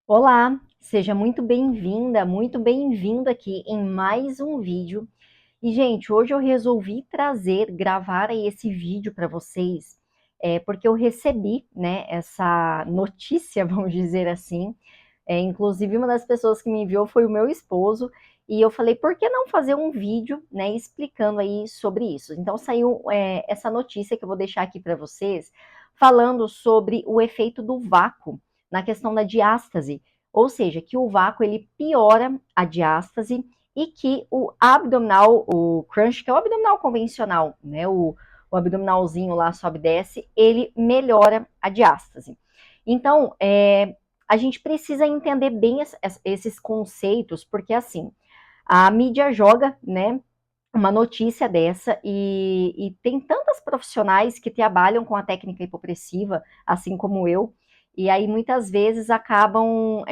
Olá, seja muito bem-vinda, muito bem-vindo aqui em mais um vídeo. E, gente, hoje eu resolvi gravar aí esse vídeo para vocês, porque eu recebi, né, essa notícia, vamos dizer assim. Inclusive, uma das pessoas que me enviou foi o meu esposo, e eu falei, por que não fazer um vídeo, né, explicando aí sobre isso? Então, saiu, essa notícia que eu vou deixar aqui para vocês, falando sobre o efeito do vácuo na questão da diástase, ou seja, que o vácuo ele piora a diástase e que o abdominal, o crunch, que é o abdominal convencional, né, o abdominalzinho lá sobe e desce, ele melhora a diástase. Então, a gente precisa entender bem esses conceitos, porque assim, a mídia joga, né, uma notícia dessa e tem tantas profissionais que trabalham com a técnica hipopressiva, assim como eu, e aí muitas vezes acabam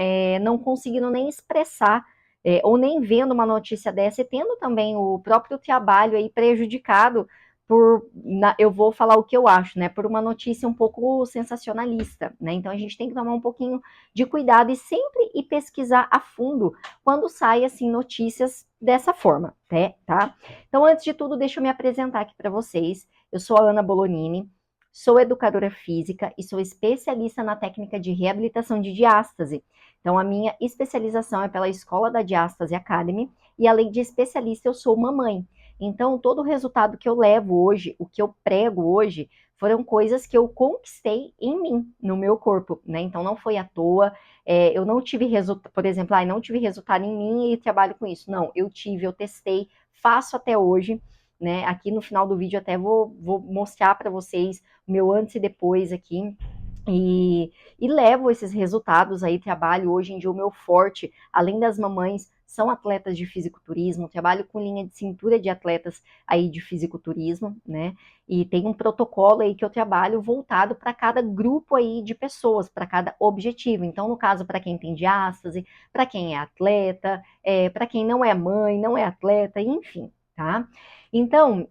não conseguindo nem expressar ou nem vendo uma notícia dessa e tendo também o próprio trabalho aí prejudicado eu vou falar o que eu acho, né, por uma notícia um pouco sensacionalista, né, então a gente tem que tomar um pouquinho de cuidado e sempre ir pesquisar a fundo quando sai, assim, notícias dessa forma, né, tá? Então, antes de tudo, deixa eu me apresentar aqui para vocês. Eu sou a Ana Bolonini, sou educadora física e sou especialista na técnica de reabilitação de diástase. Então, a minha especialização é pela Escola da Diástase Academy e, além de especialista, eu sou mamãe. Então, todo o resultado que eu levo hoje, o que eu prego hoje, foram coisas que eu conquistei em mim, no meu corpo, né? Então, não foi à toa. Eu não tive resultado, por exemplo, não tive resultado em mim e trabalho com isso. Não, eu tive, eu testei, faço até hoje, né? Aqui no final do vídeo até vou mostrar para vocês o meu antes e depois aqui. E levo esses resultados aí, trabalho hoje em dia o meu forte, além das mamães, são atletas de fisiculturismo, trabalho com linha de cintura de atletas aí de fisiculturismo, né? E tem um protocolo aí que eu trabalho voltado para cada grupo aí de pessoas, para cada objetivo. Então, no caso, para quem tem diástase, para quem é atleta, para quem não é mãe, não é atleta, enfim, tá? Então,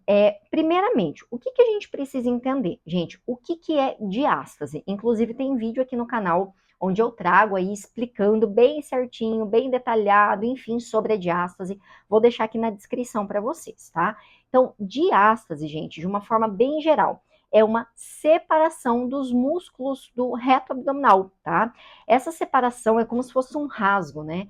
primeiramente, o que a gente precisa entender? Gente, o que é diástase? Inclusive, tem vídeo aqui no canal onde eu trago aí explicando bem certinho, bem detalhado, enfim, sobre a diástase. Vou deixar aqui na descrição para vocês, tá? Então, diástase, gente, de uma forma bem geral, é uma separação dos músculos do reto abdominal, tá? Essa separação é como se fosse um rasgo, né?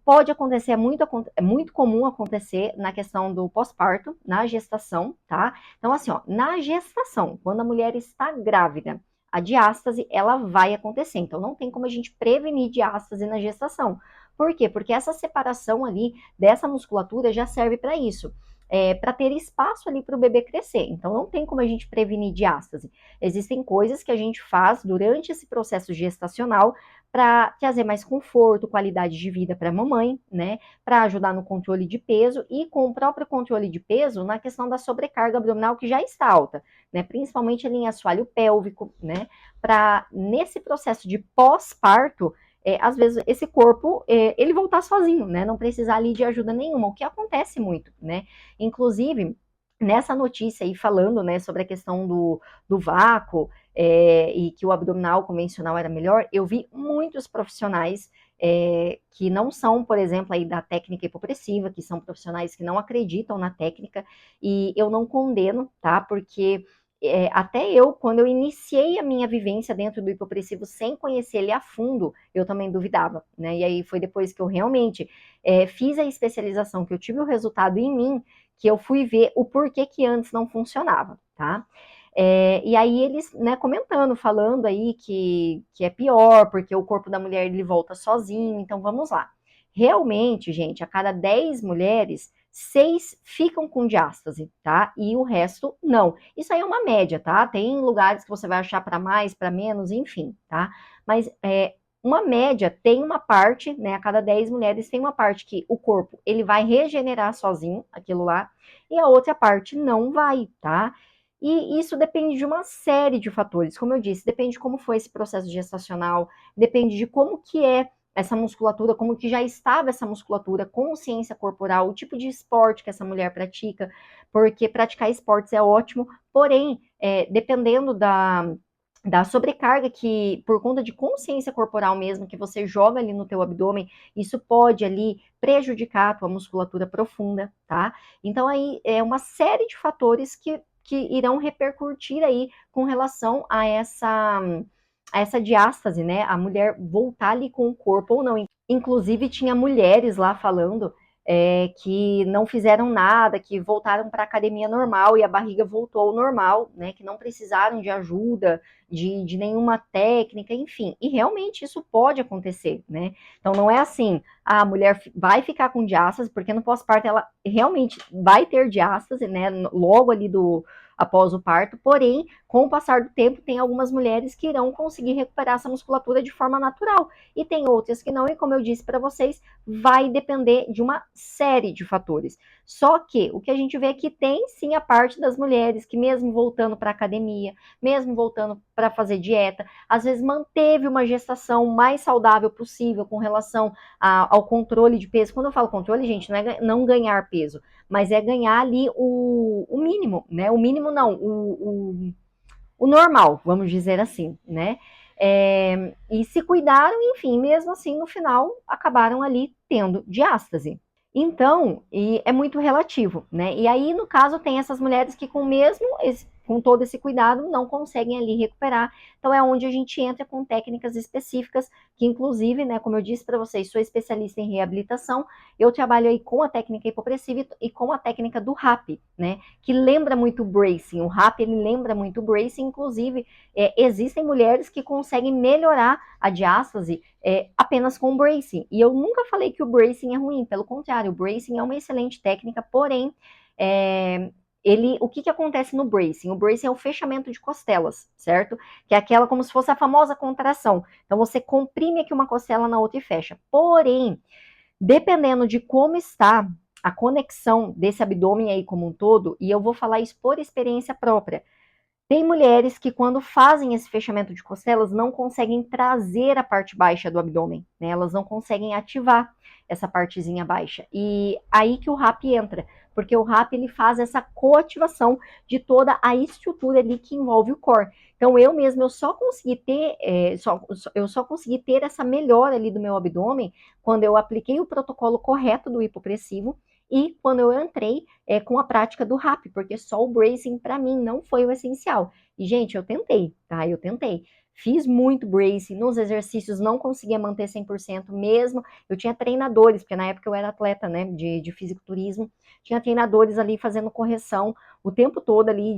Pode acontecer, é muito comum acontecer na questão do pós-parto, na gestação, tá? Então, assim, ó, na gestação, quando a mulher está grávida, a diástase, ela vai acontecer. Então, não tem como a gente prevenir diástase na gestação. Por quê? Porque essa separação ali dessa musculatura já serve para isso. Para ter espaço ali para o bebê crescer. Então, não tem como a gente prevenir diástase. Existem coisas que a gente faz durante esse processo gestacional para trazer mais conforto, qualidade de vida para a mamãe, né? Para ajudar no controle de peso e com o próprio controle de peso na questão da sobrecarga abdominal que já está alta, né? Principalmente ali em assoalho pélvico, né? Para nesse processo de pós-parto, às vezes esse corpo ele voltar sozinho, né? Não precisar ali de ajuda nenhuma, o que acontece muito, né? Inclusive nessa notícia aí falando, né, sobre a questão do vácuo, e que o abdominal convencional era melhor, eu vi muitos profissionais que não são, por exemplo, aí da técnica hipopressiva, que são profissionais que não acreditam na técnica, e eu não condeno, tá? Porque até eu, quando eu iniciei a minha vivência dentro do hipopressivo sem conhecer ele a fundo, eu também duvidava, né? E aí foi depois que eu realmente fiz a especialização, que eu tive o resultado em mim, que eu fui ver o porquê que antes não funcionava, tá? E aí eles, né, comentando, falando aí que é pior, porque o corpo da mulher ele volta sozinho, então vamos lá. Realmente, gente, a cada 10 mulheres, 6 ficam com diástase, tá? E o resto não. Isso aí é uma média, tá? Tem lugares que você vai achar para mais, para menos, enfim, tá? Mas uma média tem uma parte, né? A cada 10 mulheres tem uma parte que o corpo ele vai regenerar sozinho, aquilo lá, e a outra parte não vai, tá? E isso depende de uma série de fatores, como eu disse, depende de como foi esse processo gestacional, depende de como que é essa musculatura, como que já estava essa musculatura, consciência corporal, o tipo de esporte que essa mulher pratica, porque praticar esportes é ótimo, porém, dependendo da sobrecarga que, por conta de consciência corporal mesmo, que você joga ali no teu abdômen, isso pode ali prejudicar a tua musculatura profunda, tá? Então aí é uma série de fatores que irão repercutir aí com relação a essa diástase, né? A mulher voltar ali com o corpo ou não. Inclusive tinha mulheres lá falando que não fizeram nada, que voltaram para a academia normal e a barriga voltou ao normal, né? Que não precisaram de ajuda, de nenhuma técnica, enfim. E realmente isso pode acontecer, né? Então não é assim, a mulher vai ficar com diástase, porque no pós-parto ela realmente vai ter diástase, né? Logo ali após o parto, porém, com o passar do tempo, tem algumas mulheres que irão conseguir recuperar essa musculatura de forma natural, e tem outras que não, e como eu disse para vocês, vai depender de uma série de fatores. Só que o que a gente vê é que tem sim a parte das mulheres que, mesmo voltando para a academia, mesmo voltando para fazer dieta, às vezes manteve uma gestação mais saudável possível com relação ao controle de peso. Quando eu falo controle, gente, não é não ganhar peso, mas é ganhar ali o mínimo, né? O mínimo não, o normal, vamos dizer assim, né? E se cuidaram, enfim, mesmo assim, no final, acabaram ali tendo diástase. Então, e é muito relativo, né? E aí, no caso, tem essas mulheres que com todo esse cuidado, não conseguem ali recuperar. Então, é onde a gente entra com técnicas específicas, que inclusive, né, como eu disse para vocês, sou especialista em reabilitação, eu trabalho aí com a técnica hipopressiva e com a técnica do RAP, né? Que lembra muito o bracing. O RAP, ele lembra muito o bracing, inclusive, existem mulheres que conseguem melhorar a diástase apenas com o bracing. E eu nunca falei que o bracing é ruim, pelo contrário, o bracing é uma excelente técnica, porém, o que acontece no bracing? O bracing é o fechamento de costelas, certo? Que é aquela como se fosse a famosa contração. Então você comprime aqui uma costela na outra e fecha. Porém, dependendo de como está a conexão desse abdômen aí como um todo, e eu vou falar isso por experiência própria, tem mulheres que, quando fazem esse fechamento de costelas, não conseguem trazer a parte baixa do abdômen, né? Elas não conseguem ativar essa partezinha baixa. E aí que o RAP entra, porque o RAP ele faz essa coativação de toda a estrutura ali que envolve o core. Então eu mesma eu só consegui ter essa melhora ali do meu abdômen quando eu apliquei o protocolo correto do hipopressivo e quando eu entrei com a prática do RAP, porque só o bracing para mim não foi o essencial. E, gente, eu tentei, tá? Eu tentei. Fiz muito bracing, nos exercícios não conseguia manter 100% mesmo. Eu tinha treinadores, porque na época eu era atleta, né, de fisiculturismo. Tinha treinadores ali fazendo correção o tempo todo ali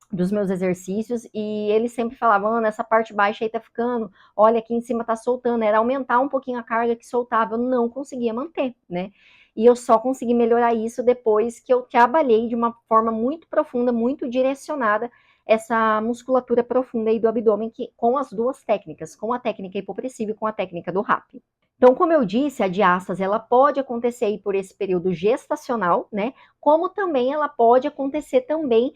dos meus exercícios, e eles sempre falavam, Ana, essa parte baixa aí tá ficando, olha, aqui em cima tá soltando, era aumentar um pouquinho a carga que soltava, eu não conseguia manter, né? E eu só consegui melhorar isso depois que eu trabalhei de uma forma muito profunda, muito direcionada, essa musculatura profunda aí do abdômen, com as duas técnicas, com a técnica hipopressiva e com a técnica do RAP. Então, como eu disse, a diástase ela pode acontecer aí por esse período gestacional, né? Como também ela pode acontecer também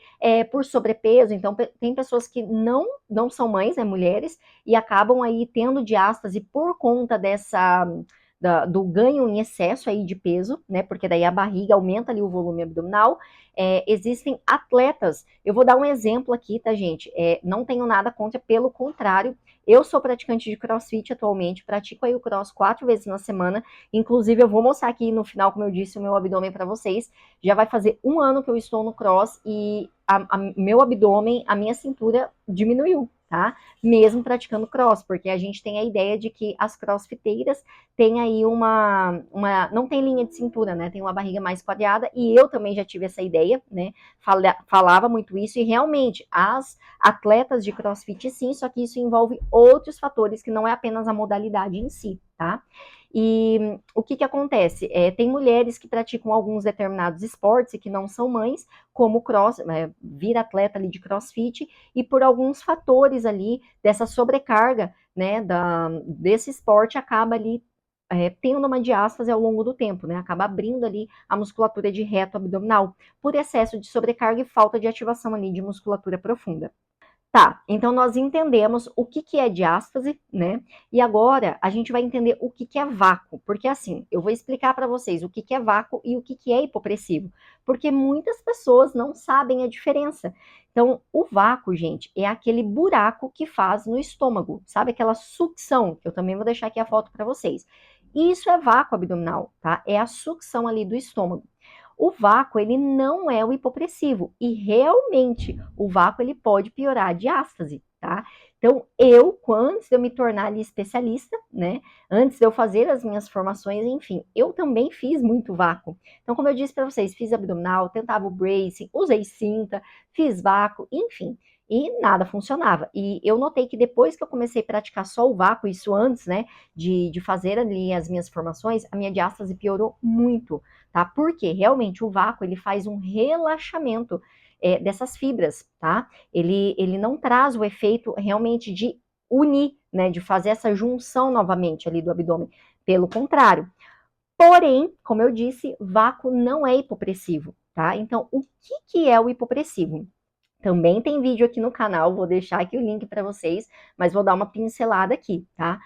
por sobrepeso. Então, tem pessoas que não são mães, né, mulheres, e acabam aí tendo diástase por conta do ganho em excesso aí de peso, né? Porque daí a barriga aumenta ali o volume abdominal. Existem atletas, eu vou dar um exemplo aqui, tá, gente? Não tenho nada contra, pelo contrário, eu sou praticante de CrossFit atualmente, pratico aí o cross 4 vezes na semana, inclusive eu vou mostrar aqui no final, como eu disse, o meu abdômen para vocês. Já vai fazer 1 ano que eu estou no cross e meu abdômen, a minha cintura diminuiu, tá? Mesmo praticando cross, porque a gente tem a ideia de que as crossfiteiras têm aí não tem linha de cintura, né? Tem uma barriga mais quadrada, e eu também já tive essa ideia, né? Falava muito isso, e realmente, as atletas de crossfit sim, só que isso envolve outros fatores que não é apenas a modalidade em si, tá? E o que acontece? Tem mulheres que praticam alguns determinados esportes e que não são mães, como cross, vira atleta ali de crossfit, e por alguns fatores ali dessa sobrecarga, né, desse esporte, acaba ali tendo uma diástase ao longo do tempo, né? Acaba abrindo ali a musculatura de reto abdominal, por excesso de sobrecarga e falta de ativação ali de musculatura profunda. Tá, então nós entendemos o que que é diástase, né? E agora a gente vai entender o que que é vácuo, porque assim, eu vou explicar para vocês o que que é vácuo e o que que é hipopressivo, porque muitas pessoas não sabem a diferença. Então, o vácuo, gente, é aquele buraco que faz no estômago, sabe aquela sucção, que eu também vou deixar aqui a foto para vocês. Isso é vácuo abdominal, tá? É a sucção ali do estômago. O vácuo, ele não é o hipopressivo. E realmente, o vácuo, ele pode piorar a diástase, tá? Então, antes de eu me tornar ali especialista, né? Antes de eu fazer as minhas formações, enfim, eu também fiz muito vácuo. Então, como eu disse para vocês, fiz abdominal, tentava o bracing, usei cinta, fiz vácuo, enfim. E nada funcionava. E eu notei que depois que eu comecei a praticar só o vácuo, isso antes, né, de fazer ali as minhas formações, a minha diástase piorou muito, tá? Porque realmente o vácuo ele faz um relaxamento dessas fibras, tá? Ele não traz o efeito realmente de unir, né? De fazer essa junção novamente ali do abdômen. Pelo contrário. Porém, como eu disse, vácuo não é hipopressivo, tá? Então, o que que é o hipopressivo? Também tem vídeo aqui no canal, vou deixar aqui o link para vocês, mas vou dar uma pincelada aqui, tá?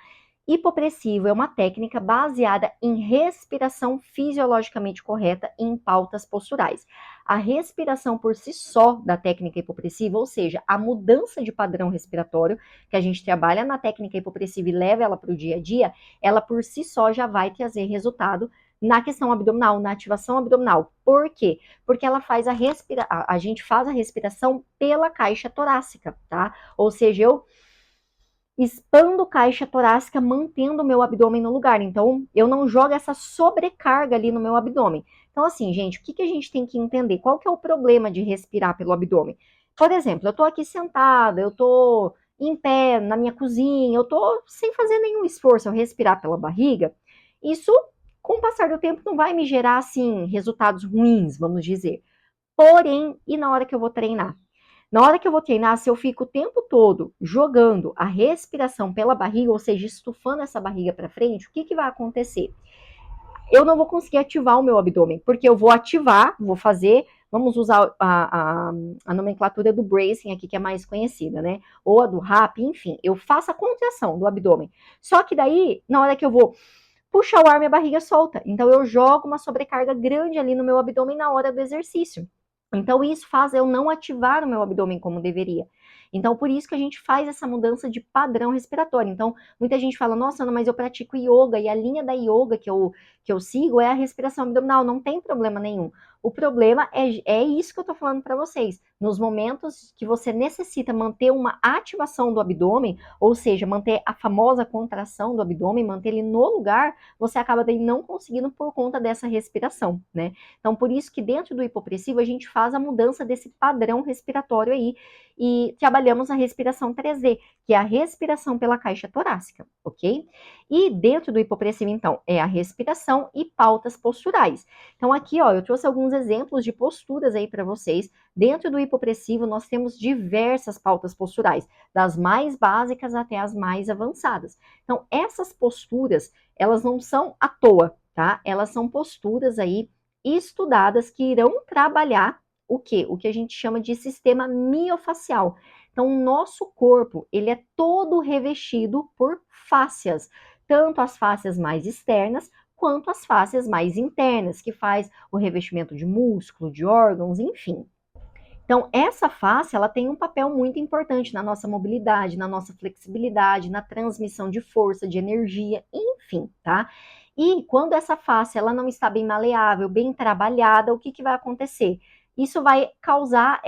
Hipopressivo é uma técnica baseada em respiração fisiologicamente correta em pautas posturais. A respiração por si só da técnica hipopressiva, ou seja, a mudança de padrão respiratório, que a gente trabalha na técnica hipopressiva e leva ela para o dia a dia, ela por si só já vai trazer resultado na questão abdominal, na ativação abdominal. Por quê? Porque ela faz a gente faz a respiração pela caixa torácica, tá? Ou seja, eu expando caixa torácica, mantendo o meu abdômen no lugar. Então, eu não jogo essa sobrecarga ali no meu abdômen. Então, assim, gente, o que que a gente tem que entender? Qual que é o problema de respirar pelo abdômen? Por exemplo, eu tô aqui sentada, eu tô em pé na minha cozinha, eu tô sem fazer nenhum esforço, eu respirar pela barriga. Isso, com o passar do tempo, não vai me gerar, assim, resultados ruins, vamos dizer. Porém, e na hora que eu vou treinar? Na hora que eu vou treinar, se eu fico o tempo todo jogando a respiração pela barriga, ou seja, estufando essa barriga para frente, o que, que vai acontecer? Eu não vou conseguir ativar o meu abdômen, porque eu vou ativar, vou fazer, vamos usar a nomenclatura do bracing aqui, que é mais conhecida, né? Ou a do RAP, enfim, eu faço a contração do abdômen. Só que daí, na hora que eu vou puxar o ar, minha barriga solta. Então eu jogo uma sobrecarga grande ali no meu abdômen na hora do exercício. Então, isso faz eu não ativar o meu abdômen como deveria. Então, por isso que a gente faz essa mudança de padrão respiratório. Então, muita gente fala, nossa, Ana, mas eu pratico yoga, e a linha da yoga que eu sigo é a respiração abdominal, não tem problema nenhum. O problema é isso que eu tô falando para vocês. Nos momentos que você necessita manter uma ativação do abdômen, ou seja, manter a famosa contração do abdômen, manter ele no lugar, você acaba daí não conseguindo por conta dessa respiração, né? Então, por isso que dentro do hipopressivo a gente faz a mudança desse padrão respiratório aí e trabalhamos a respiração 3D, que é a respiração pela caixa torácica, ok? E dentro do hipopressivo, então, é a respiração e pautas posturais. Então, aqui, ó, eu trouxe alguns exemplos de posturas aí para vocês. Dentro do hipopressivo, nós temos diversas pautas posturais, das mais básicas até as mais avançadas. Então, essas posturas, elas não são à toa, tá? Elas são posturas aí estudadas que irão trabalhar o quê? O que a gente chama de sistema miofacial. Então, o nosso corpo, ele é todo revestido por fáscias, tanto as fáscias mais externas quanto as fáscias mais internas, que faz o revestimento de músculo, de órgãos, enfim. Então, essa face, ela tem um papel muito importante na nossa mobilidade, na nossa flexibilidade, na transmissão de força, de energia, enfim, tá? E quando essa face, ela não está bem maleável, bem trabalhada, o que que vai acontecer? Isso vai causar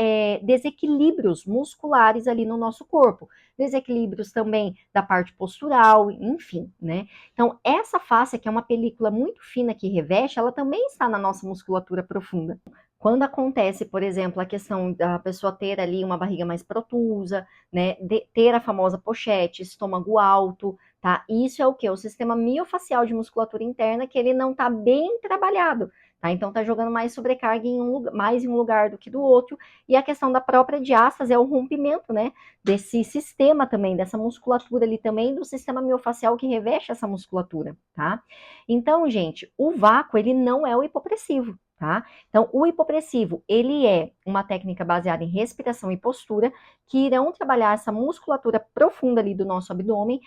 desequilíbrios musculares ali no nosso corpo, desequilíbrios também da parte postural, enfim, né? Então, essa face, que é uma película muito fina que reveste, ela também está na nossa musculatura profunda. Quando acontece, por exemplo, a questão da pessoa ter ali uma barriga mais protusa, né, ter a famosa pochete, estômago alto, tá? Isso é o que? O sistema miofacial de musculatura interna que ele não tá bem trabalhado, tá? Então tá jogando mais sobrecarga mais em um lugar do que do outro. E a questão da própria diástase é o rompimento, né, desse sistema também, dessa musculatura ali também, do sistema miofacial que reveste essa musculatura, tá? Então, gente, o vácuo, ele não é o hipopressivo. tá? Então, o hipopressivo, ele é uma técnica baseada em respiração e postura, que irão trabalhar essa musculatura profunda ali do nosso abdômen,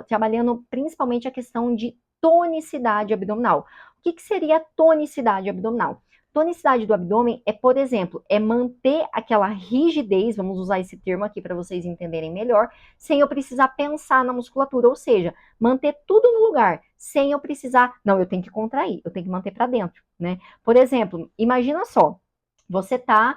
trabalhando principalmente a questão de tonicidade abdominal. O que seria tonicidade abdominal? Tonicidade do abdômen é, por exemplo, manter aquela rigidez, vamos usar esse termo aqui para vocês entenderem melhor, sem eu precisar pensar na musculatura, ou seja, manter tudo no lugar, sem eu precisar, não, eu tenho que contrair, eu tenho que manter para dentro, né? Por exemplo, imagina só, você tá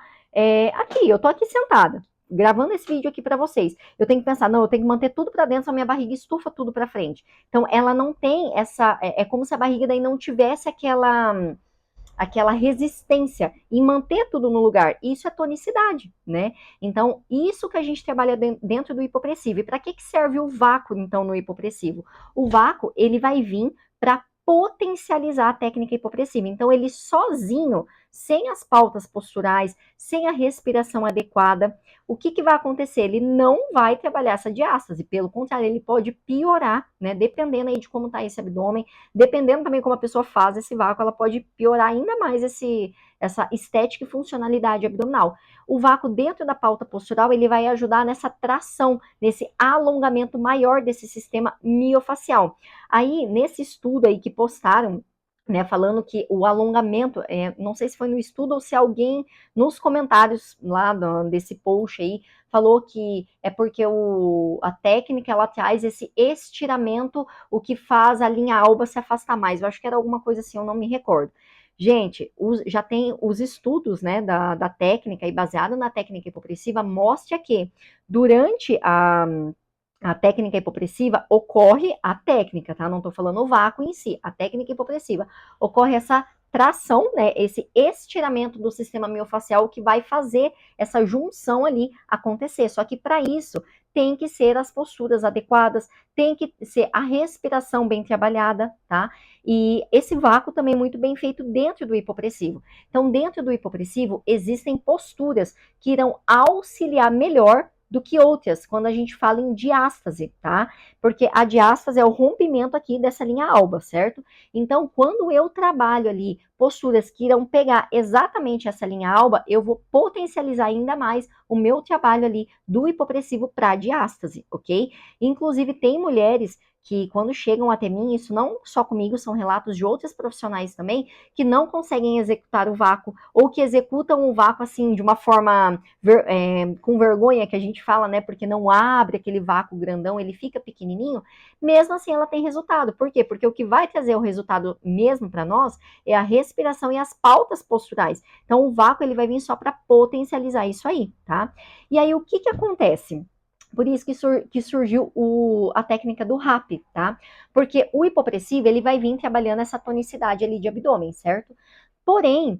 aqui, eu tô aqui sentada, gravando esse vídeo aqui para vocês. Eu tenho que pensar, não, eu tenho que manter tudo para dentro, a minha barriga estufa tudo para frente. Então, ela não tem é como se a barriga daí não tivesse aquela resistência em manter tudo no lugar. Isso é tonicidade, né? Então, isso que a gente trabalha dentro do hipopressivo. E para que serve o vácuo, então, no hipopressivo? O vácuo, ele vai vir para potencializar a técnica hipopressiva. Então, ele sozinho, sem as pautas posturais, sem a respiração adequada, o que vai acontecer? Ele não vai trabalhar essa diástase, pelo contrário, ele pode piorar, né? Dependendo aí de como está esse abdômen, dependendo também como a pessoa faz esse vácuo, ela pode piorar ainda mais essa estética e funcionalidade abdominal. O vácuo dentro da pauta postural, ele vai ajudar nessa tração, nesse alongamento maior desse sistema miofacial. Aí, nesse estudo aí que postaram, né, falando que o alongamento, não sei se foi no estudo ou se alguém nos comentários lá desse post aí falou que é porque a técnica ela traz esse estiramento, o que faz a linha alba se afastar mais. Eu acho que era alguma coisa assim, eu não me recordo. Gente, já tem os estudos, né, da técnica e baseado na técnica hipopressiva, mostra que durante a técnica hipopressiva ocorre a técnica, tá? Não estou falando o vácuo em si, a técnica hipopressiva ocorre essa tração, né? Esse estiramento do sistema miofacial que vai fazer essa junção ali acontecer. Só que para isso tem que ser as posturas adequadas, tem que ser a respiração bem trabalhada, tá? E esse vácuo também é muito bem feito dentro do hipopressivo. Então, dentro do hipopressivo existem posturas que irão auxiliar melhor do que outras, quando a gente fala em diástase, tá? Porque a diástase é o rompimento aqui dessa linha alba, certo? Então, quando eu trabalho ali posturas que irão pegar exatamente essa linha alba, eu vou potencializar ainda mais o meu trabalho ali do hipopressivo para diástase, ok? Inclusive, tem mulheres que quando chegam até mim, isso não só comigo, são relatos de outros profissionais também, que não conseguem executar o vácuo, ou que executam o vácuo assim, de uma forma com vergonha, que a gente fala, né, porque não abre aquele vácuo grandão, ele fica pequenininho, mesmo assim ela tem resultado. Por quê? Porque o que vai trazer o resultado mesmo para nós é a respiração e as pautas posturais. Então o vácuo ele vai vir só para potencializar isso aí, tá? E aí o que acontece? Por isso que surgiu a técnica do RAP, tá? Porque o hipopressivo, ele vai vir trabalhando essa tonicidade ali de abdômen, certo? Porém,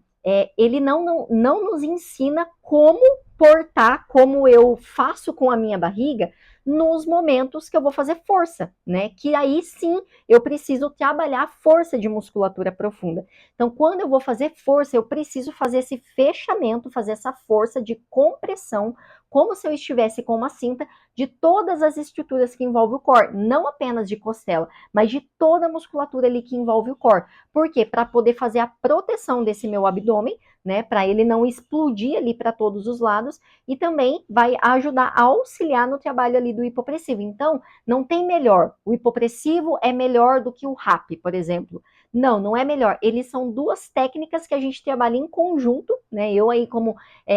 ele não nos ensina como portar, como eu faço com a minha barriga, nos momentos que eu vou fazer força, né? Que aí sim eu preciso trabalhar a força de musculatura profunda. Então, quando eu vou fazer força, eu preciso fazer esse fechamento, fazer essa força de compressão, como se eu estivesse com uma cinta de todas as estruturas que envolvem o core, não apenas de costela, mas de toda a musculatura ali que envolve o core. Por quê? Para poder fazer a proteção desse meu abdômen, né? Para ele não explodir ali para todos os lados e também vai ajudar a auxiliar no trabalho ali do hipopressivo. Então, não tem melhor. O hipopressivo é melhor do que o RAP, por exemplo. Não, não é melhor. Eles são duas técnicas que a gente trabalha em conjunto, né? Eu aí como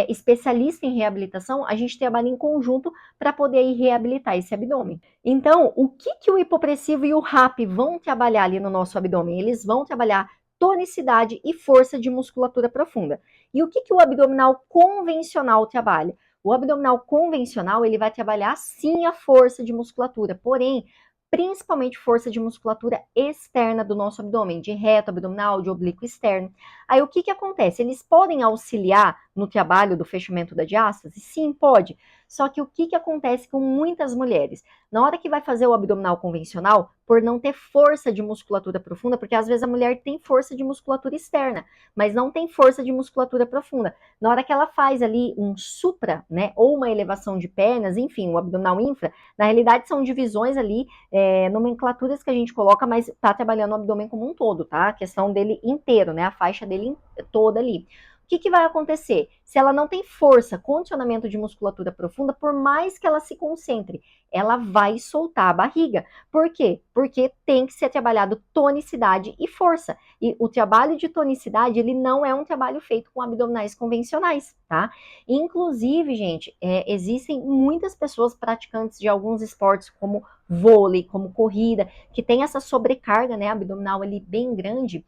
especialista em reabilitação, a gente trabalha em conjunto para poder reabilitar esse abdômen. Então, o que o hipopressivo e o RAP vão trabalhar ali no nosso abdômen? Eles vão trabalhar tonicidade e força de musculatura profunda. E o que o abdominal convencional trabalha? O abdominal convencional, ele vai trabalhar sim a força de musculatura, porém, principalmente força de musculatura externa do nosso abdômen, de reto abdominal, de oblíquo externo. Aí o que acontece? Eles podem auxiliar no trabalho do fechamento da diástase? Sim, pode. Só que o que acontece com muitas mulheres? Na hora que vai fazer o abdominal convencional, por não ter força de musculatura profunda, porque às vezes a mulher tem força de musculatura externa, mas não tem força de musculatura profunda. Na hora que ela faz ali um supra, né, ou uma elevação de pernas, enfim, o abdominal infra, na realidade são divisões ali, nomenclaturas que a gente coloca, mas tá trabalhando o abdômen como um todo, tá? A questão dele inteiro, né, a faixa dele toda ali. O que vai acontecer? Se ela não tem força, condicionamento de musculatura profunda, por mais que ela se concentre, ela vai soltar a barriga. Por quê? Porque tem que ser trabalhado tonicidade e força. E o trabalho de tonicidade, ele não é um trabalho feito com abdominais convencionais, tá? Inclusive, gente, existem muitas pessoas praticantes de alguns esportes, como vôlei, como corrida, que tem essa sobrecarga, né, abdominal ali bem grande,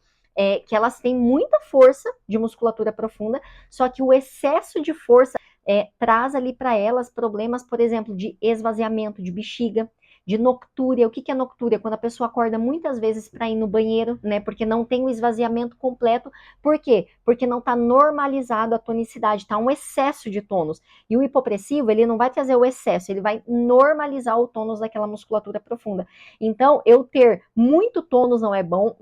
que elas têm muita força de musculatura profunda, só que o excesso de força traz ali para elas problemas, por exemplo, de esvaziamento de bexiga, de noctúria. O que é noctúria? Quando a pessoa acorda muitas vezes para ir no banheiro, né? Porque não tem o esvaziamento completo. Por quê? Porque não está normalizado a tonicidade, está um excesso de tônus. E o hipopressivo, ele não vai trazer o excesso, ele vai normalizar o tônus daquela musculatura profunda. Então, eu ter muito tônus não é bom,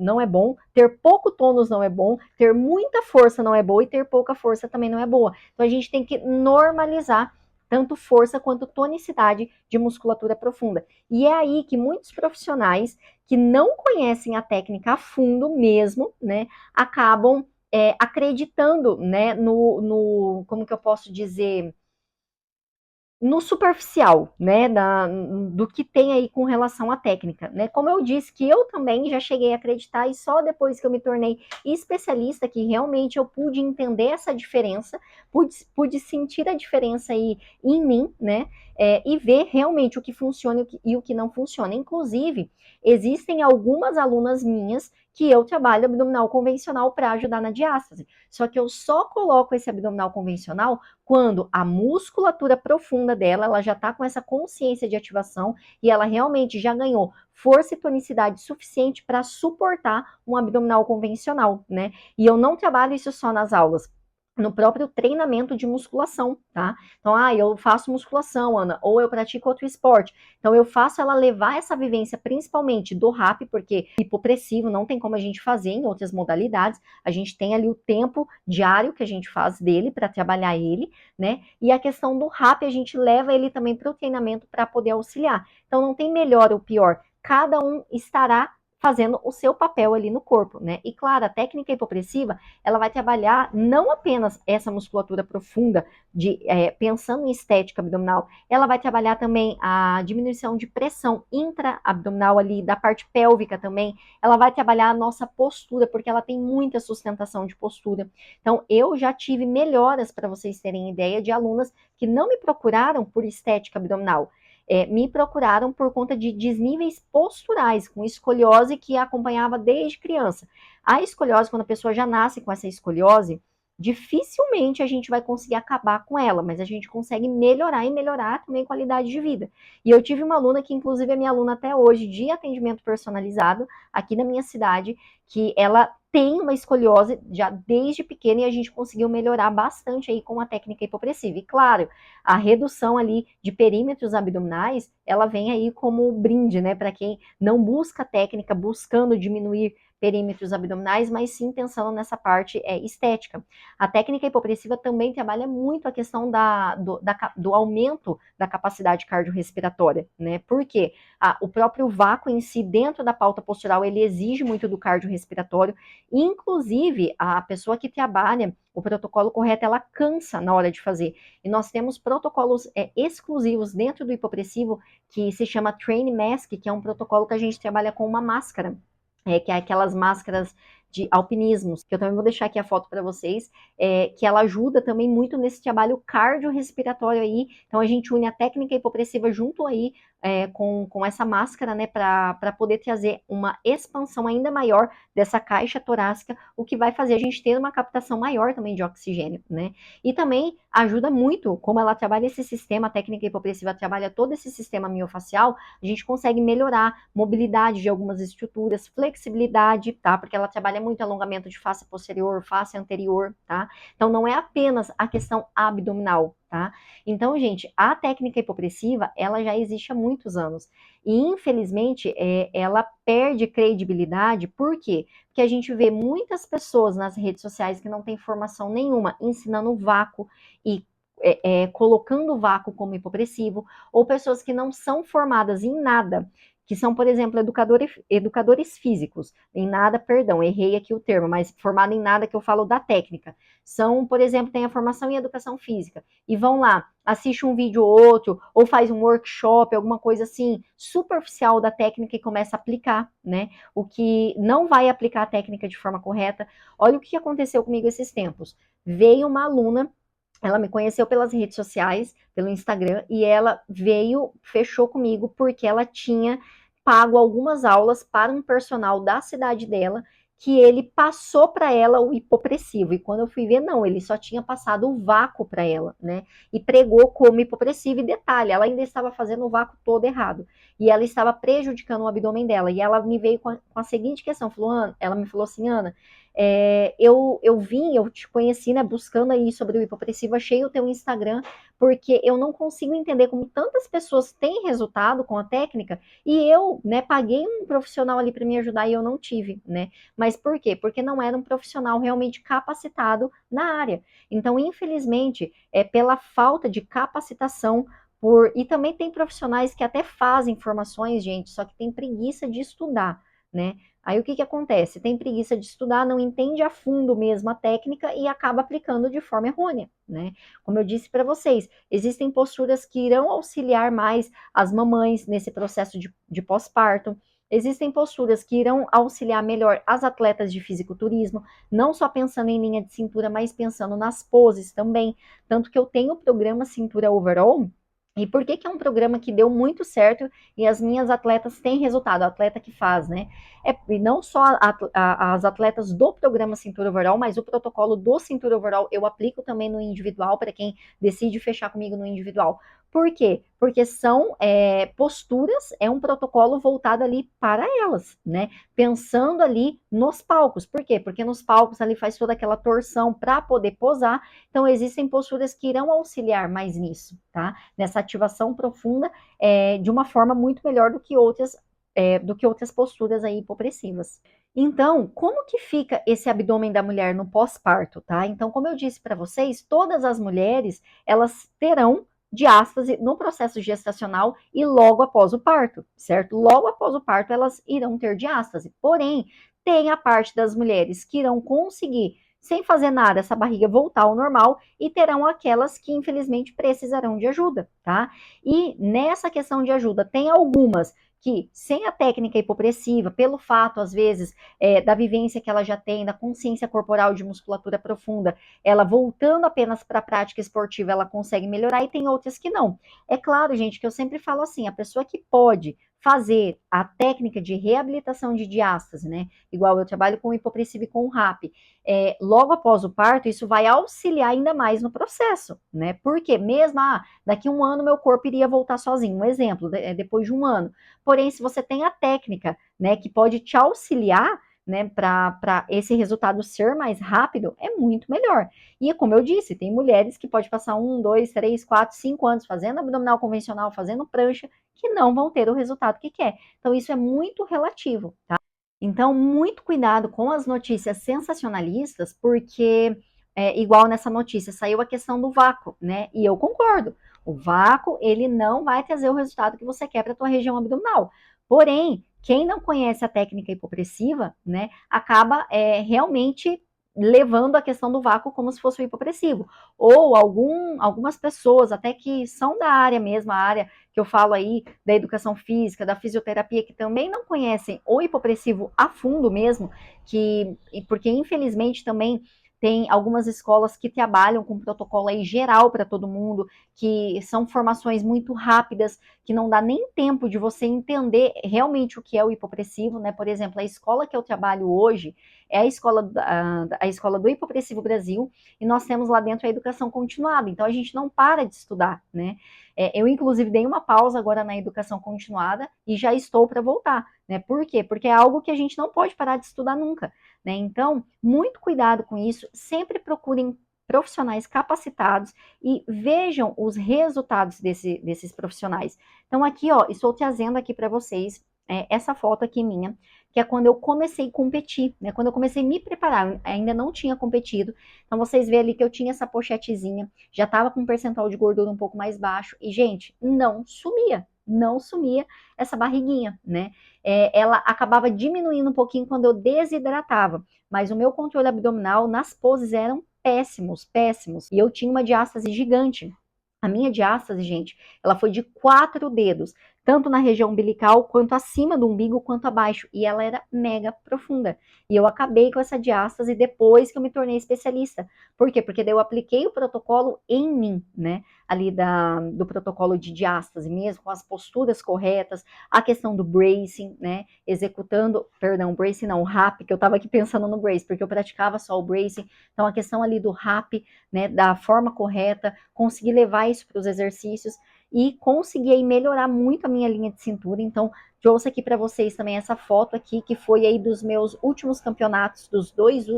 ter pouco tônus não é bom, ter muita força não é boa e ter pouca força também não é boa. Então, a gente tem que normalizar tanto força quanto tonicidade de musculatura profunda. E é aí que muitos profissionais que não conhecem a técnica a fundo mesmo, né, acabam acreditando, né, como que eu posso dizer, no superficial, né, do que tem aí com relação à técnica, né? Como eu disse que eu também já cheguei a acreditar e só depois que eu me tornei especialista que realmente eu pude entender essa diferença, pude sentir a diferença aí em mim, né? E ver realmente o que funciona e o que não funciona. Inclusive, existem algumas alunas minhas que eu trabalho abdominal convencional para ajudar na diástase. Só que eu só coloco esse abdominal convencional quando a musculatura profunda dela, ela já está com essa consciência de ativação e ela realmente já ganhou força e tonicidade suficiente para suportar um abdominal convencional, né? E eu não trabalho isso só nas aulas, no próprio treinamento de musculação, tá? Então, eu faço musculação, Ana, ou eu pratico outro esporte. Então, eu faço ela levar essa vivência, principalmente do RAP, porque hipopressivo não tem como a gente fazer em outras modalidades. A gente tem ali o tempo diário que a gente faz dele para trabalhar ele, né? E a questão do RAP, a gente leva ele também para o treinamento para poder auxiliar. Então, não tem melhor ou pior. Cada um estará fazendo o seu papel ali no corpo, né? E claro, a técnica hipopressiva, ela vai trabalhar não apenas essa musculatura profunda, pensando em estética abdominal, ela vai trabalhar também a diminuição de pressão intra-abdominal ali, da parte pélvica também, ela vai trabalhar a nossa postura, porque ela tem muita sustentação de postura. Então, eu já tive melhoras, para vocês terem ideia, de alunas que não me procuraram por estética abdominal, me procuraram por conta de desníveis posturais, com escoliose que acompanhava desde criança. A escoliose, quando a pessoa já nasce com essa escoliose, dificilmente a gente vai conseguir acabar com ela, mas a gente consegue melhorar e melhorar também a qualidade de vida. E eu tive uma aluna que, inclusive, é minha aluna até hoje, de atendimento personalizado, aqui na minha cidade, que ela tem uma escoliose já desde pequena e a gente conseguiu melhorar bastante aí com a técnica hipopressiva. E claro, a redução ali de perímetros abdominais, ela vem aí como brinde, né, para quem não busca técnica, buscando diminuir perímetros abdominais, mas sim pensando nessa parte estética. A técnica hipopressiva também trabalha muito a questão do aumento da capacidade cardiorrespiratória, né? Porque o próprio vácuo em si, dentro da pauta postural, ele exige muito do cardiorrespiratório. Inclusive, a pessoa que trabalha o protocolo correto, ela cansa na hora de fazer. E nós temos protocolos exclusivos dentro do hipopressivo, que se chama Train Mask, que é um protocolo que a gente trabalha com uma máscara, que é aquelas máscaras de alpinismos, que eu também vou deixar aqui a foto para vocês, que ela ajuda também muito nesse trabalho cardiorrespiratório aí. Então a gente une a técnica hipopressiva junto aí com essa máscara, né, para poder trazer uma expansão ainda maior dessa caixa torácica, o que vai fazer a gente ter uma captação maior também de oxigênio, né? E também ajuda muito, como ela trabalha esse sistema, a técnica hipopressiva trabalha todo esse sistema miofacial, a gente consegue melhorar mobilidade de algumas estruturas, flexibilidade, tá? Porque ela trabalha muito alongamento de face posterior, face anterior, tá? Então não é apenas a questão abdominal, tá? Então, gente, a técnica hipopressiva, ela já existe há muitos anos. E, infelizmente, ela perde credibilidade, por quê? Porque a gente vê muitas pessoas nas redes sociais que não têm formação nenhuma, ensinando vácuo e colocando o vácuo como hipopressivo, ou pessoas que não são formadas em nada, que são, por exemplo, educadores físicos, em nada, perdão, errei aqui o termo, mas formado em nada que eu falo da técnica. São, por exemplo, tem a formação em educação física, e vão lá, assiste um vídeo ou outro, ou faz um workshop, alguma coisa assim, superficial da técnica e começa a aplicar, né? O que não vai aplicar a técnica de forma correta. Olha o que aconteceu comigo esses tempos. Veio uma aluna, ela me conheceu pelas redes sociais, pelo Instagram, e ela veio, fechou comigo, porque ela tinha pago algumas aulas para um personal da cidade dela, que ele passou para ela o hipopressivo. E quando eu fui ver, não, ele só tinha passado o vácuo para ela, né? E pregou como hipopressivo. E detalhe, ela ainda estava fazendo o vácuo todo errado. E ela estava prejudicando o abdômen dela. E ela me veio com a seguinte questão, ela me falou assim, Ana, eu te conheci, né, buscando aí sobre o hipopressivo, achei o teu Instagram, porque eu não consigo entender como tantas pessoas têm resultado com a técnica, e eu, né, paguei um profissional ali para me ajudar e eu não tive, né, mas por quê? Porque não era um profissional realmente capacitado na área, então, infelizmente, pela falta de capacitação, e também tem profissionais que até fazem formações, gente, só que tem preguiça de estudar, né, aí o que que acontece? Tem preguiça de estudar, não entende a fundo mesmo a técnica e acaba aplicando de forma errônea, né? Como eu disse para vocês, existem posturas que irão auxiliar mais as mamães nesse processo de pós-parto. Existem posturas que irão auxiliar melhor as atletas de fisiculturismo, não só pensando em linha de cintura, mas pensando nas poses também. Tanto que eu tenho o programa Cintura Overall. E por que que é um programa que deu muito certo e as minhas atletas têm resultado? A atleta que faz, né? E não só as atletas do programa Cintura Overall, mas o protocolo do Cintura Overall eu aplico também no individual, para quem decide fechar comigo no individual. Por quê? Porque são posturas, é um protocolo voltado ali para elas, né? Pensando ali nos palcos. Por quê? Porque nos palcos ali faz toda aquela torção para poder posar. Então, existem posturas que irão auxiliar mais nisso, tá? Nessa ativação profunda, de uma forma muito melhor do que outras posturas aí hipopressivas. Então, como que fica esse abdômen da mulher no pós-parto, tá? Então, como eu disse para vocês, todas as mulheres, elas terão diástase no processo gestacional e logo após o parto, certo? Logo após o parto, elas irão ter diástase. Porém, tem a parte das mulheres que irão conseguir, sem fazer nada, essa barriga voltar ao normal, e terão aquelas que, infelizmente, precisarão de ajuda, tá? E nessa questão de ajuda, tem algumas que, sem a técnica hipopressiva, pelo fato, às vezes, da vivência que ela já tem, da consciência corporal de musculatura profunda, ela voltando apenas para a prática esportiva, ela consegue melhorar, e tem outras que não. É claro, gente, que eu sempre falo assim, a pessoa que pode fazer a técnica de reabilitação de diástase, né? Igual eu trabalho com hipopressiva e com o RAP, logo após o parto, isso vai auxiliar ainda mais no processo, né? Porque mesmo, daqui a um ano meu corpo iria voltar sozinho, um exemplo, depois de um ano. Porém, se você tem a técnica, né, que pode te auxiliar, né, para esse resultado ser mais rápido, é muito melhor. E como eu disse, tem mulheres que pode passar 1, 2, 3, 4, 5 anos fazendo abdominal convencional, fazendo prancha, que não vão ter o resultado que quer. Então, isso é muito relativo, tá? Então, muito cuidado com as notícias sensacionalistas, porque, igual nessa notícia, saiu a questão do vácuo, né? E eu concordo. O vácuo, ele não vai trazer o resultado que você quer para a tua região abdominal. Porém, quem não conhece a técnica hipopressiva, né, acaba realmente levando a questão do vácuo como se fosse o hipopressivo. Ou algumas pessoas, até que são da área mesmo, a área que eu falo aí da educação física, da fisioterapia, que também não conhecem o hipopressivo a fundo mesmo, porque infelizmente também tem algumas escolas que trabalham com protocolo aí geral para todo mundo, que são formações muito rápidas, que não dá nem tempo de você entender realmente o que é o hipopressivo, né? Por exemplo, a escola que eu trabalho hoje é a escola do Hipopressivo Brasil, e nós temos lá dentro a educação continuada, então a gente não para de estudar, né? Eu, inclusive, dei uma pausa agora na educação continuada e já estou para voltar, né? Por quê? Porque é algo que a gente não pode parar de estudar nunca, né? Então, muito cuidado com isso, sempre procurem profissionais capacitados e vejam os resultados desses profissionais. Então aqui, ó, estou trazendo aqui para vocês essa foto aqui minha, que é quando eu comecei a competir, né? Quando eu comecei a me preparar, eu ainda não tinha competido. Então vocês veem ali que eu tinha essa pochetezinha, já estava com um percentual de gordura um pouco mais baixo e, gente, não sumia essa barriguinha, né? Ela acabava diminuindo um pouquinho quando eu desidratava, mas o meu controle abdominal nas poses eram péssimos, péssimos. E eu tinha uma diástase gigante. A minha diástase, gente, ela foi de 4 dedos, tanto na região umbilical, quanto acima do umbigo, quanto abaixo. E ela era mega profunda. E eu acabei com essa diástase depois que eu me tornei especialista. Por quê? Porque daí eu apliquei o protocolo em mim, né? Ali do protocolo de diástase mesmo, com as posturas corretas, a questão do bracing, né? Executando, perdão, bracing não, o RAP, que eu tava aqui pensando no brace, porque eu praticava só o bracing. Então a questão ali do RAP, né? Da forma correta, conseguir levar isso para os exercícios e consegui aí melhorar muito a minha linha de cintura. Então, trouxe aqui para vocês também essa foto aqui, que foi aí dos meus últimos campeonatos,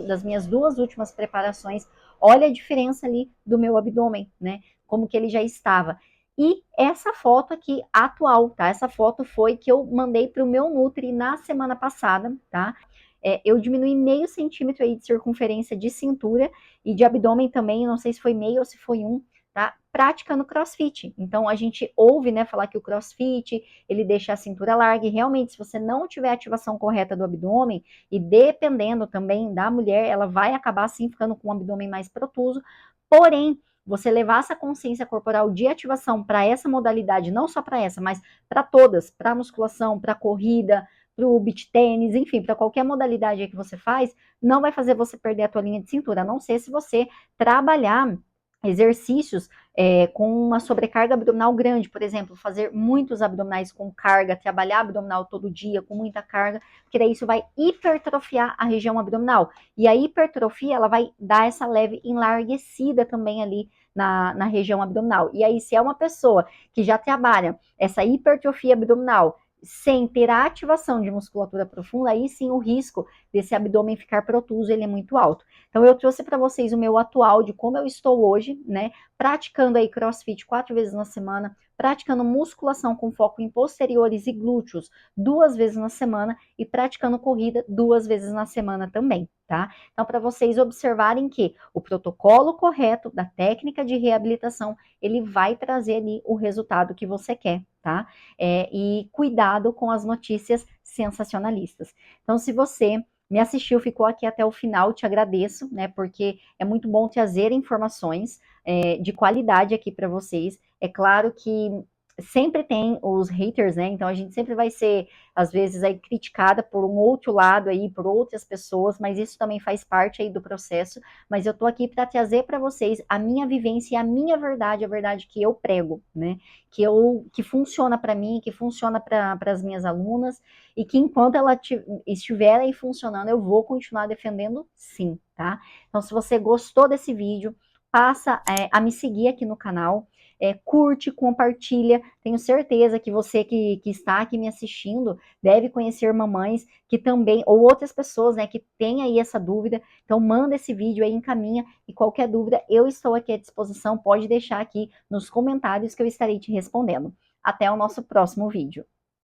das minhas 2 últimas preparações. Olha a diferença ali do meu abdômen, né? Como que ele já estava. E essa foto aqui atual, tá? Essa foto foi que eu mandei para o meu Nutri na semana passada, tá? Eu diminui meio centímetro aí de circunferência de cintura e de abdômen também, não sei se foi meio ou se foi 1, tá? Praticando crossfit. Então a gente ouve, né, falar que o crossfit, ele deixa a cintura larga e realmente se você não tiver a ativação correta do abdômen e dependendo também da mulher, ela vai acabar sim ficando com um abdômen mais protuso. Porém, você levar essa consciência corporal de ativação para essa modalidade, não só para essa, mas para todas, para musculação, para corrida, para o beach tênis, enfim, para qualquer modalidade que você faz, não vai fazer você perder a tua linha de cintura, a não ser se você trabalhar exercícios com uma sobrecarga abdominal grande, por exemplo, fazer muitos abdominais com carga, trabalhar abdominal todo dia com muita carga, porque daí isso vai hipertrofiar a região abdominal. E a hipertrofia, ela vai dar essa leve enlarguecida também ali na região abdominal. E aí, se é uma pessoa que já trabalha essa hipertrofia abdominal sem ter a ativação de musculatura profunda, aí sim o risco desse abdômen ficar protuso, ele é muito alto. Então eu trouxe para vocês o meu atual de como eu estou hoje, né, praticando aí crossfit 4 vezes na semana, praticando musculação com foco em posteriores e glúteos 2 vezes na semana e praticando corrida 2 vezes na semana também, tá? Então para vocês observarem que o protocolo correto da técnica de reabilitação, ele vai trazer ali o resultado que você quer, tá? E cuidado com as notícias sensacionalistas. Então, se você me assistiu, ficou aqui até o final, te agradeço, né? Porque é muito bom trazer informações de qualidade aqui para vocês. É claro que sempre tem os haters, né? Então a gente sempre vai ser, às vezes, aí criticada por um outro lado aí, por outras pessoas, mas isso também faz parte aí do processo. Mas eu tô aqui para trazer para vocês a minha vivência e a minha verdade, a verdade que eu prego, né? Que funciona para mim, que funciona para as minhas alunas e que enquanto ela estiver aí funcionando, eu vou continuar defendendo sim, tá? Então, se você gostou desse vídeo, passa a me seguir aqui no canal, curte, compartilha. Tenho certeza que você que está aqui me assistindo deve conhecer mamães que também, ou outras pessoas, né, que têm aí essa dúvida. Então, manda esse vídeo aí, encaminha, e qualquer dúvida, eu estou aqui à disposição. Pode deixar aqui nos comentários que eu estarei te respondendo. Até o nosso próximo vídeo.